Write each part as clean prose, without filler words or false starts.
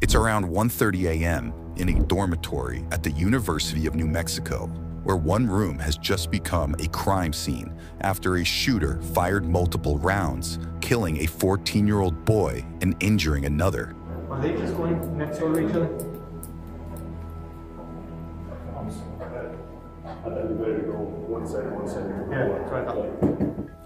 It's around 1:30 a.m. in a dormitory at the University of New Mexico, where one room has just become a crime scene after a shooter fired multiple rounds, killing a 14-year-old boy and injuring another. Are they just going next door to each other? I thought we better go one side. Yeah, that's what I thought.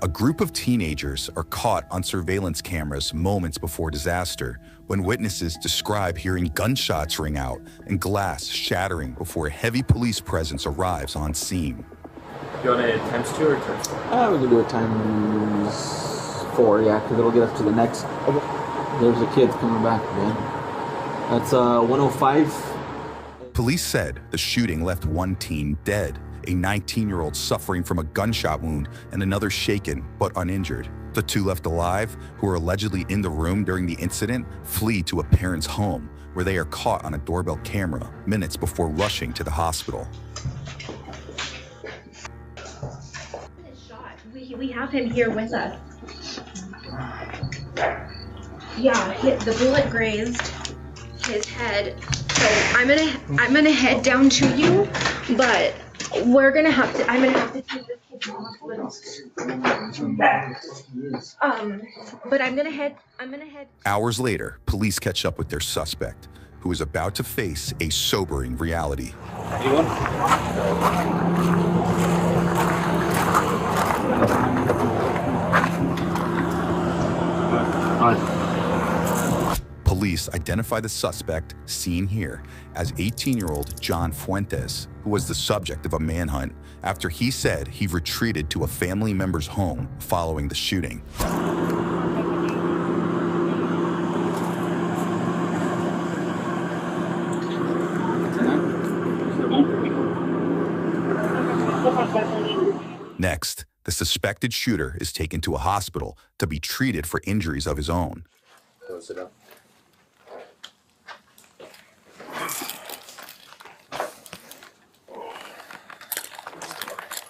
A group of teenagers are caught on surveillance cameras moments before disaster when witnesses describe hearing gunshots ring out and glass shattering before a heavy police presence arrives on scene. You want it times 2 or times 4? We can do it times 4, yeah, because it'll get us to the next. Oh, there's the kids coming back again. That's 105. Police said the shooting left one teen dead, a 19-year-old suffering from a gunshot wound and another shaken but uninjured. The two left alive, who were allegedly in the room during the incident, flee to a parent's home, where they are caught on a doorbell camera minutes before rushing to the hospital. We have him here with us. Yeah, the bullet grazed his head. So I'm gonna head down to you, but I'm gonna have to take this kid to the hospital. But I'm gonna head. Hours later, police catch up with their suspect, who is about to face a sobering reality. Anyone? Police identify the suspect, seen here, as 18-year-old John Fuentes, who was the subject of a manhunt after he said he retreated to a family member's home following the shooting. Next, the suspected shooter is taken to a hospital to be treated for injuries of his own. Go sit down.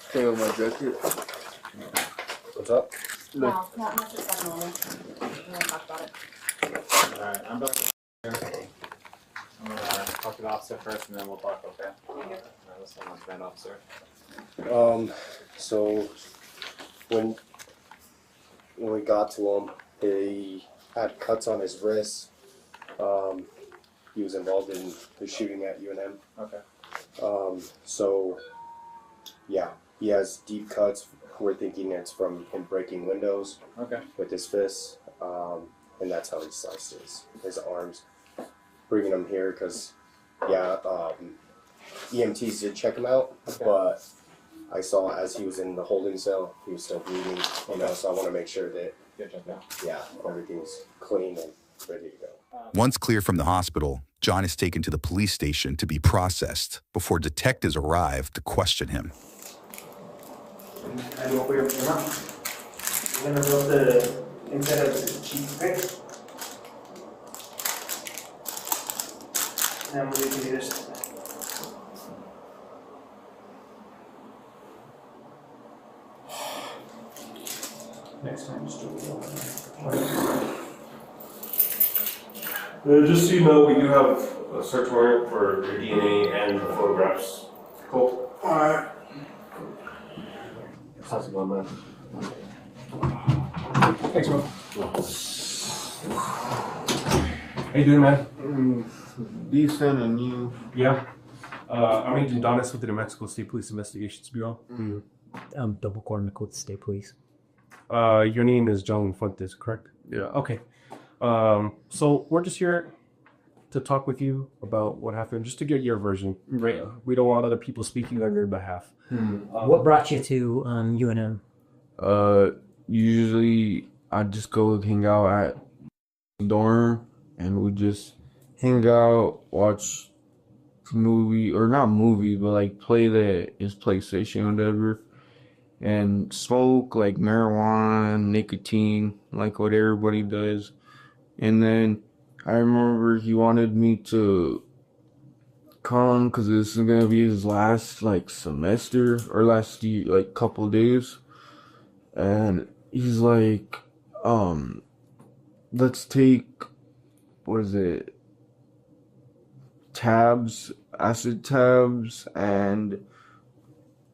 Stay with my jacket. What's up? No, not necessarily. We'll talk about it. Alright, I'm back here. I'm gonna talk to the officer first and then we'll talk, okay? Alright, let's go on to that officer. So when we got to him, he had cuts on his wrists. He was involved in the shooting at UNM. Okay. So yeah, he has deep cuts. We're thinking it's from him breaking windows Okay. with his fists, and that's how he sliced his arms. Bringing him here because, yeah, EMTs did check him out, Okay. but I saw as he was in the holding cell, he was still bleeding, you know, so I want to make sure that, Good check now. yeah, everything's clean and ready to go. Once clear from the hospital, John is taken to the police station to be processed before detectives arrive to question him. I do open your mouth. You're gonna build the inside of the cheek, okay? And we'll do this. Next time, just do it. Just so you know, we do have a search warrant for your DNA and the photographs. Cool. Alright. How's it going, man? Thanks, bro. How you doing, man? Decent, and you? Yeah. I'm Agent Donis with the New Mexico State Police Investigations Bureau. Double Chronicle State Police. Your name is John Fuentes, correct? Yeah. Okay. So we're just here to talk with you about what happened, just to get your version. Right. We don't want other people speaking on your behalf. What brought you to UNM? Usually I just go hang out at the dorm, and we just hang out, watch movie, or not movie, but like play his PlayStation or whatever, and smoke like marijuana, nicotine, like what everybody does. And then I remember he wanted me to come because this is gonna be his last like semester or last year, like couple days, and he's like, let's take, what is it, acid tabs, and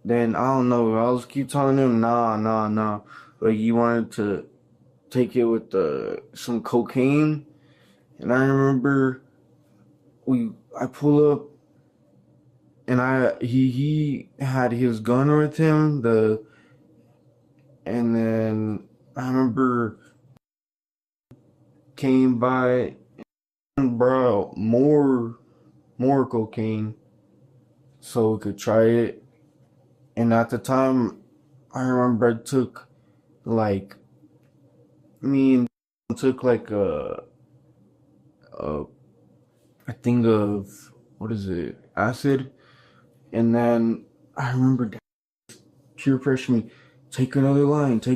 then I don't know, I was keep telling him nah. Like he wanted to take it with some cocaine, and I remember I pull up, and he had his gun with him, and then I remember came by and brought more cocaine so we could try it. And at the time, I remember I took like me and took like a I think of what is it, acid, and then I remember Dad peer pressure me, take another line, and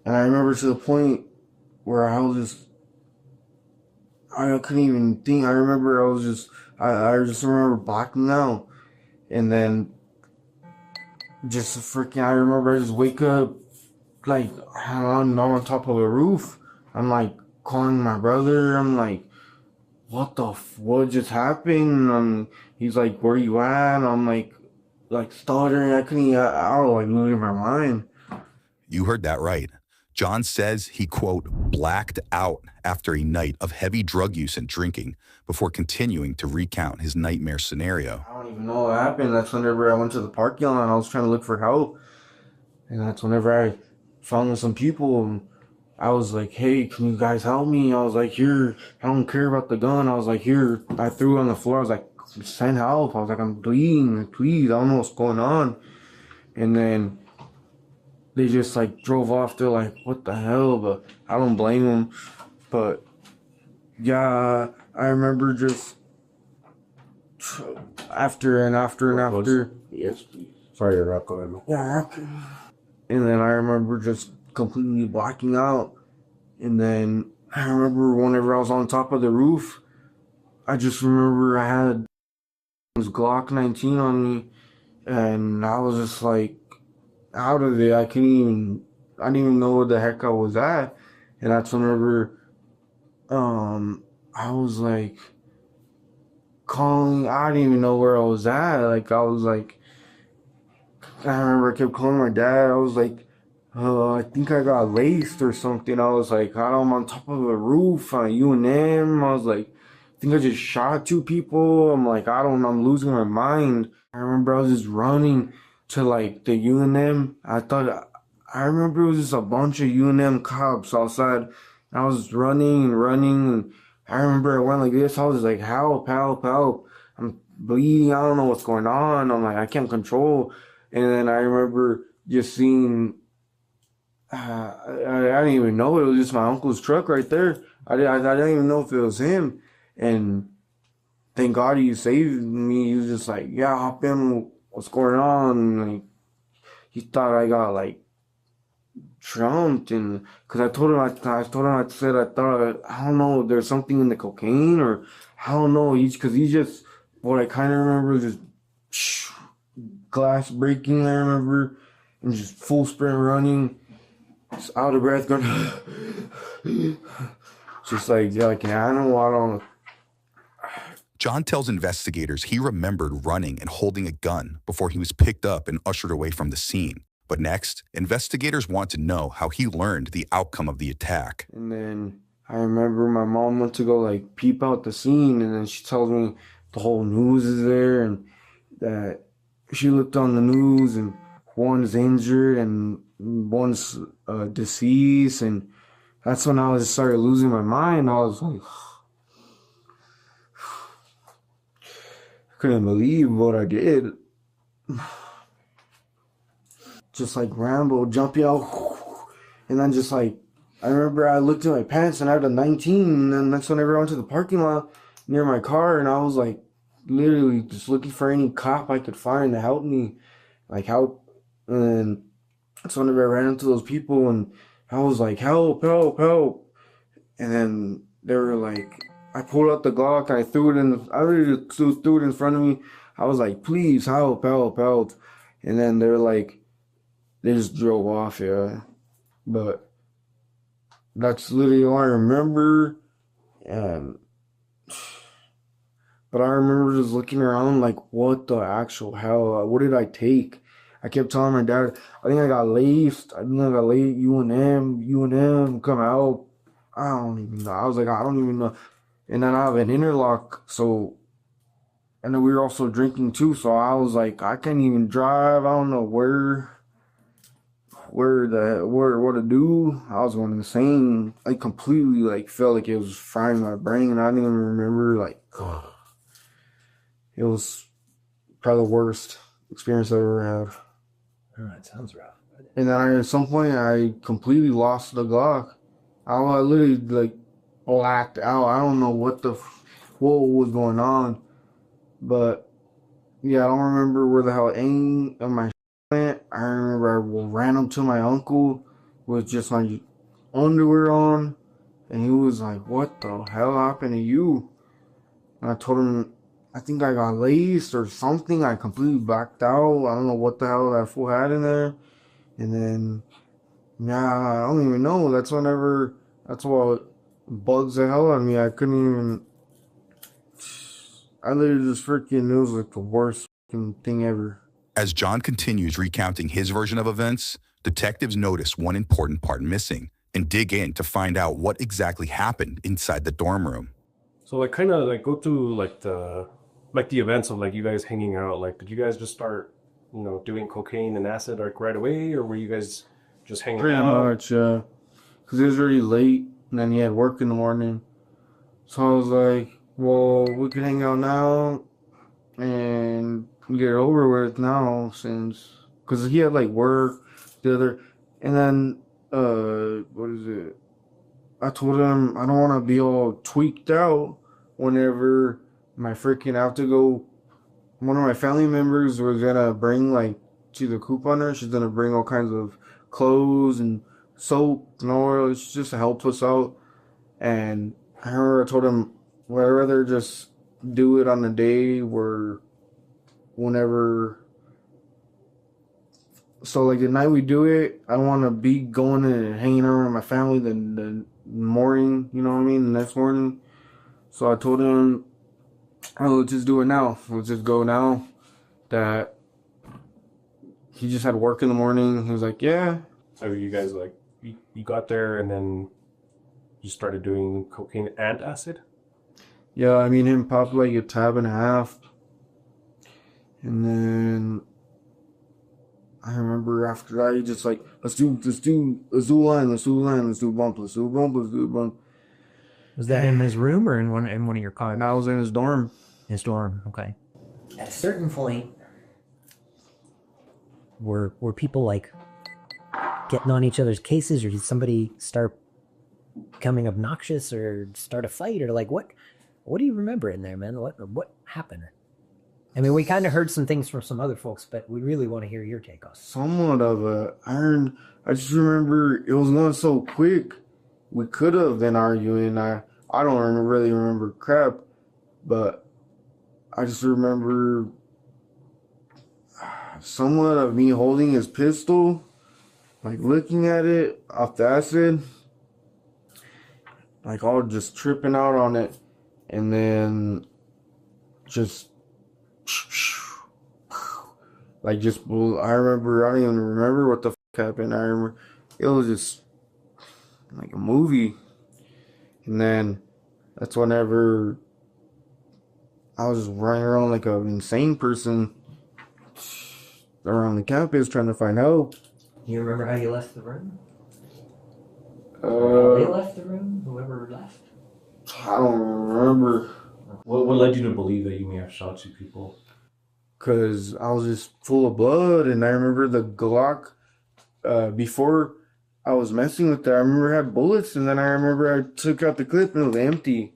I remember to the point where I couldn't even think. I remember I just remember blacking out, and then I remember I just wake up like I'm on top of a roof. I'm like calling my brother. I'm like, what just happened? He's like, where you at? And I'm like stuttering. I was like losing my mind. You heard that right. John says he, quote, blacked out after a night of heavy drug use and drinking before continuing to recount his nightmare scenario. I don't even know what happened. That's whenever I went to the parking lot and I was trying to look for help. And that's whenever I found some people. And I was like, hey, can you guys help me? I was like, here, I don't care about the gun. I was like, here. I threw it on the floor. I was like, send help. I was like, I'm bleeding. Please, I don't know what's going on. And then they just like drove off. They're like, what the hell? But I don't blame them. But yeah, I remember just after. Yes, please. Sorry to interrupt. Go ahead. Yeah. And then I remember just completely blacking out. And then I remember whenever I was on top of the roof, I just remember I had this Glock 19 on me. And I was just like, out of it. I didn't even know where the heck I was at. And that's whenever I was like calling. I didn't even know where I was at. Like I was like, I remember I kept calling my dad. I was like, I think I got laced or something. I was like, I'm on top of a roof on UNM. I was like, I think I just shot 2 people. I'm like, I'm losing my mind. I remember I was just running to like the UNM. I remember it was just a bunch of UNM cops outside. I was running. And I remember I went like this. I was just like, help. I'm bleeding. I don't know what's going on. I'm like, I can't control. And then I remember just seeing, I didn't even know it was just my uncle's truck right there. I didn't even know if it was him. And thank God he saved me. He was just like, yeah, hop in. What's going on? Like, he thought I got like trumped, and because I told him, I thought, I don't know, there's something in the cocaine, or I don't know. Because he just, what I kind of remember is just glass breaking. I remember, and just full sprint running, just out of breath, going, just like, yeah, like an animal. I don't. John tells investigators he remembered running and holding a gun before he was picked up and ushered away from the scene. But next, investigators want to know how he learned the outcome of the attack. And then I remember my mom went to go like peep out the scene, and then she tells me the whole news is there, and that she looked on the news and one's injured and one's deceased. And that's when I just started losing my mind. I was like, couldn't believe what I did. Just like Rambo, jumping out, and then just like, I remember I looked in my pants and I had a 19, and then that's whenever I went to the parking lot near my car, and I was like literally just looking for any cop I could find to help me, like help. And then that's whenever I ran into those people, and I was like, help. And then they were like, I pulled out the Glock and I literally threw it in front of me. I was like, please help. And then they were like, they just drove off, yeah. But that's literally all I remember. And But I remember just looking around like, what the actual hell? What did I take? I kept telling my dad, I think I got laced. I think I got laced. UNM, come out. I don't even know. I was like, I don't even know. And then I have an interlock, so, and then we were also drinking too, so I was like, I can't even drive. I don't know what to do. I was going insane. I completely like felt like it was frying my brain, and I didn't even remember like, it was probably the worst experience I ever had. Oh, that sounds rough. And then at some point, I completely lost the Glock. I literally like blacked out. I don't know what was going on, but yeah, I don't remember where the hell any of my went. I remember I ran up to my uncle with just my underwear on, and he was like, "What the hell happened to you?" And I told him, I think I got laced or something. I completely blacked out. I don't know what the hell that fool had in there. And then, yeah, I don't even know. That's what bugs the hell out of me. I literally just freaking, it was like the worst thing ever. As John continues recounting his version of events, detectives notice one important part missing and dig in to find out what exactly happened inside the dorm room. So like kind of like go through like the events of like you guys hanging out. Like did you guys just start, doing cocaine and acid like right away, or were you guys just hanging Pretty out? much, because it was already late, and then he had work in the morning. So I was like, well, we can hang out now and get it over with now, because he had like work, and then, what is it? I told him I don't want to be all tweaked out whenever I have to go. One of my family members was gonna bring like, she's a couponer. She's gonna bring all kinds of clothes and soap and oil. It's just to help us out. And I remember I told him, well, I'd rather just do it on the day whenever. So like the night we do it, I don't want to be going and hanging around with my family the morning, you know what I mean, the next morning. So I told him, oh, let's just do it now. Let's just go now. That he just had work in the morning. He was like, yeah. So you guys like you got there and then you started doing cocaine and acid? Yeah, I mean, him popped like a tab and a half. And then I remember after that, he just like, let's do a line, let's do a bump. Was that in his room or in one of your cars? And I was in his dorm. His dorm, okay. At a certain point, were people like getting on each other's cases, or did somebody start becoming obnoxious or start a fight, or like what do you remember in there, man? What happened? I mean, we kind of heard some things from some other folks, but we really want to hear your take on it. Somewhat of a iron. I just remember it was going so quick. We could have been arguing. I don't really remember crap, but I just remember somewhat of me holding his pistol, like looking at it off the acid, like all just tripping out on it, and then just like just I remember, I don't even remember what the happened. I remember it was just like a movie. And then that's whenever I was just running around like an insane person around the campus trying to find help. You remember how you left the room? They left the room? Whoever left? I don't remember. What led you to believe that you may have shot two people? Because I was just full of blood, and I remember the Glock, before I was messing with it, I remember it had bullets, and then I remember I took out the clip and it was empty.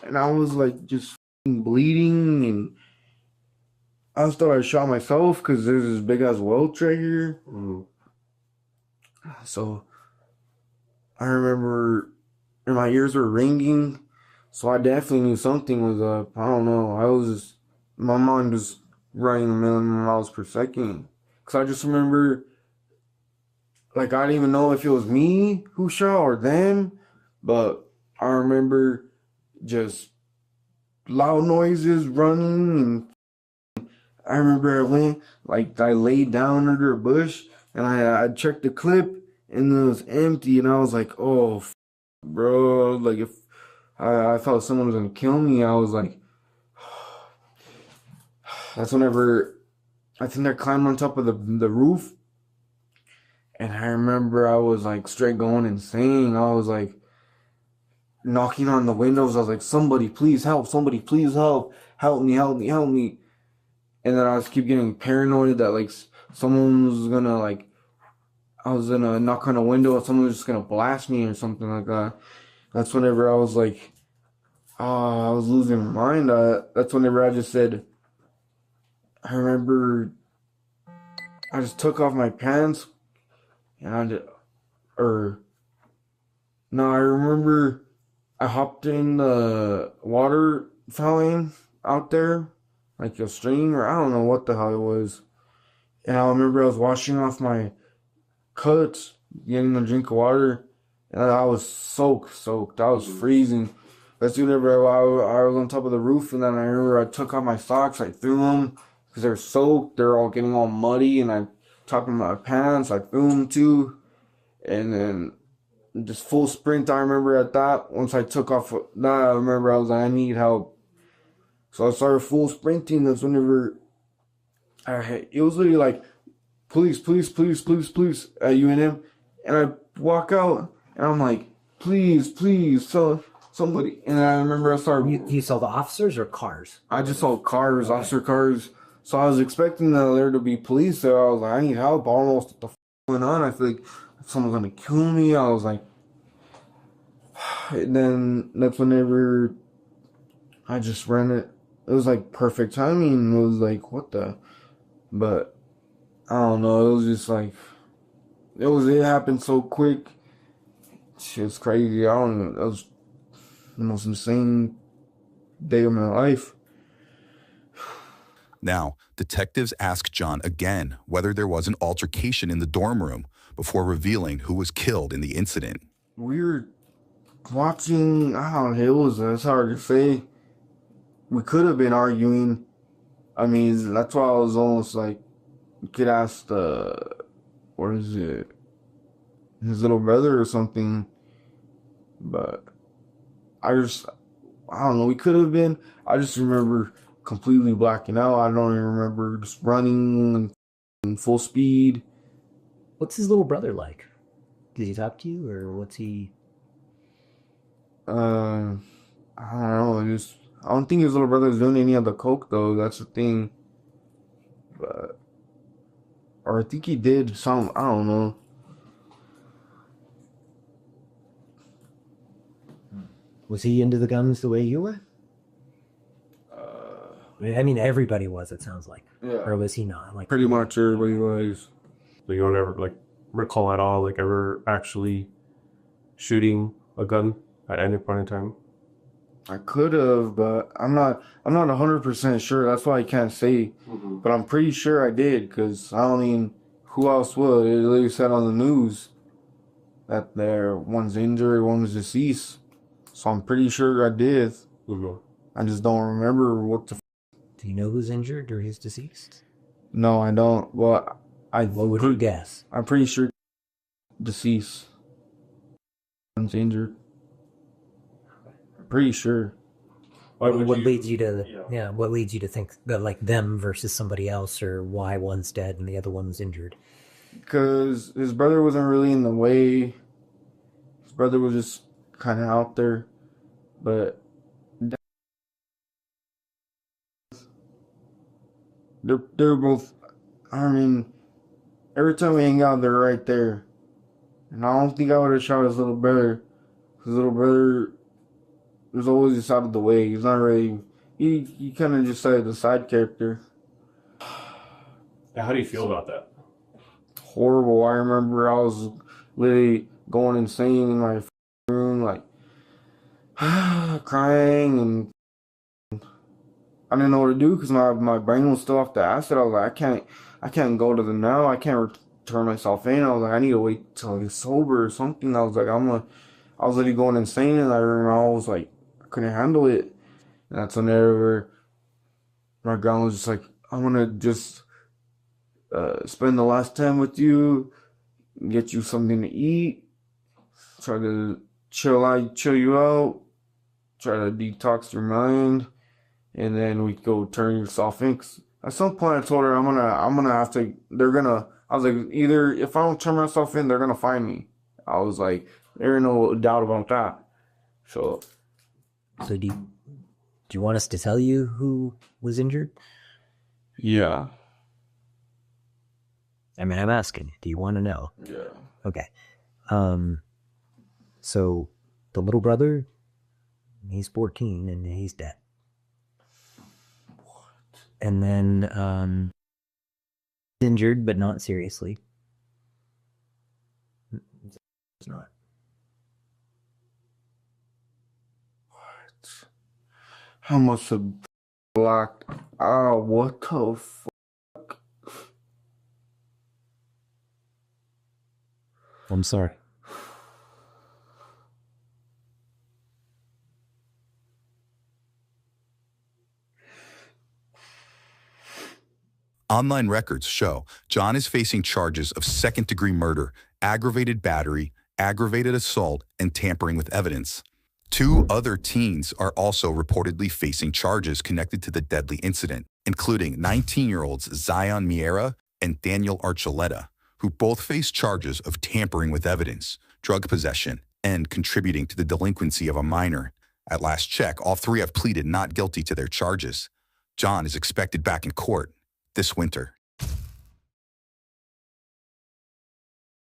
And I was like just bleeding, and I just thought I shot myself because there's this big ass welt right here. So I remember my ears were ringing, so I definitely knew something was up. I don't know. My mind was running a million miles per second. Because I just remember, like, I didn't even know if it was me who shot or them, but I remember just loud noises, running, and I remember I laid down under a bush, and I checked the clip, and it was empty, and I was like, oh, bro, like if I thought someone was gonna kill me, I was like, that's whenever I think I climbed on top of the roof, and I remember I was like straight going insane. I was like knocking on the windows. I was like, somebody please help, somebody please help me, help me, help me. And then I was keep getting paranoid that like someone was gonna like, I was gonna knock on a window and someone was just gonna blast me or something like that. That's whenever I was like, I was losing my mind. That's whenever I just said, I remember I just took off my pants and I remember I hopped in the water fountain out there, like a stream, or I don't know what the hell it was. And I remember I was washing off my cuts, getting a drink of water, and I was soaked. I was freezing. That's whenever I was on top of the roof, and then I remember I took off my socks, I threw them, because they're soaked, they're all getting all muddy, and I took off my pants, I threw them too, and then just full sprint, I remember at that, once I took off that, I remember I was like, I need help. So I started full sprinting. That's whenever it was literally like, police at UNM. And I walk out and I'm like, please, so somebody. And I remember I started. You saw the officers or cars? I just saw cars, officer cars. So I was expecting there to be police there. I was like, I need help. I don't know what the going on. I feel like someone's gonna kill me. I was like, and then that's whenever I just ran it. It was like perfect timing. It was like, what the? But I don't know. It was just like, it happened so quick. Shit was crazy. I don't know. That was the most insane day of my life. Now, detectives ask John again whether there was an altercation in the dorm room before revealing who was killed in the incident. We were watching, I don't know, it's hard to say. We could have been arguing. I mean, that's why I was almost like, you could ask what is it? His little brother or something. But I don't know, we could have been. I just remember completely blacking out. I don't even remember just running in full speed. What's his little brother like? Does he talk to you, or what's he? I don't know. I don't think his little brother's doing any of the coke though. That's the thing. Or I think he did some. I don't know. Was he into the guns the way you were? I mean, everybody was. It sounds like. Yeah. Or was he not? Like Pretty much everybody was. So you don't ever like recall at all, like ever actually shooting a gun at any point in time? I could have, but I'm not 100% sure. That's why I can't say. Mm-hmm. But I'm pretty sure I did, because I don't mean, who else would? It literally said on the news that one's injured, one's deceased. So I'm pretty sure I did. Mm-hmm. I just don't remember what the. Do you know who's injured or who's deceased? No, I don't. Well, What would you guess? I'm pretty sure deceased. One's injured. Pretty sure. What leads you to what leads you to think that like them versus somebody else, or why one's dead and the other one's injured? Because his brother wasn't really in the way. His brother was just kind of out there. But they're both, I mean, every time we hang out, they're right there. And I don't think I would have shot his little brother. His little brother was always just out of the way. He's not really, he kind of just like the side character. How do you feel about that? Horrible. I remember I was literally going insane in my room, like crying, and I didn't know what to do because my brain was still off the acid. I was like, I can't go to them now. I can't turn myself in. I was like, I need to wait till I get sober or something. I was like, I was literally going insane, and I remember I was like, I couldn't handle it. And that's whenever my grandma was just like, I'm gonna just spend the last time with you, get you something to eat, try to chill you out, try to detox your mind, and then we go turn yourself in. 'Cause at some point, I told her I'm gonna have to. I was like, either if I don't turn myself in, they're gonna find me. I was like, there ain't no doubt about that. So do you want us to tell you who was injured? yeah, I mean, I'm asking. Do you want to know? yeah. Okay. So the little brother, he's 14 and he's dead. What? And then injured, but not seriously. It's not. What? I must have blocked. Oh, what the fuck? I'm sorry. Online records show John is facing charges of second-degree murder, aggravated battery, aggravated assault, and tampering with evidence. 2 other teens are also reportedly facing charges connected to the deadly incident, including 19-year-olds Zion Miera and Daniel Archuleta, who both face charges of tampering with evidence, drug possession, and contributing to the delinquency of a minor. At last check, all 3 have pleaded not guilty to their charges. John is expected back in court this winter.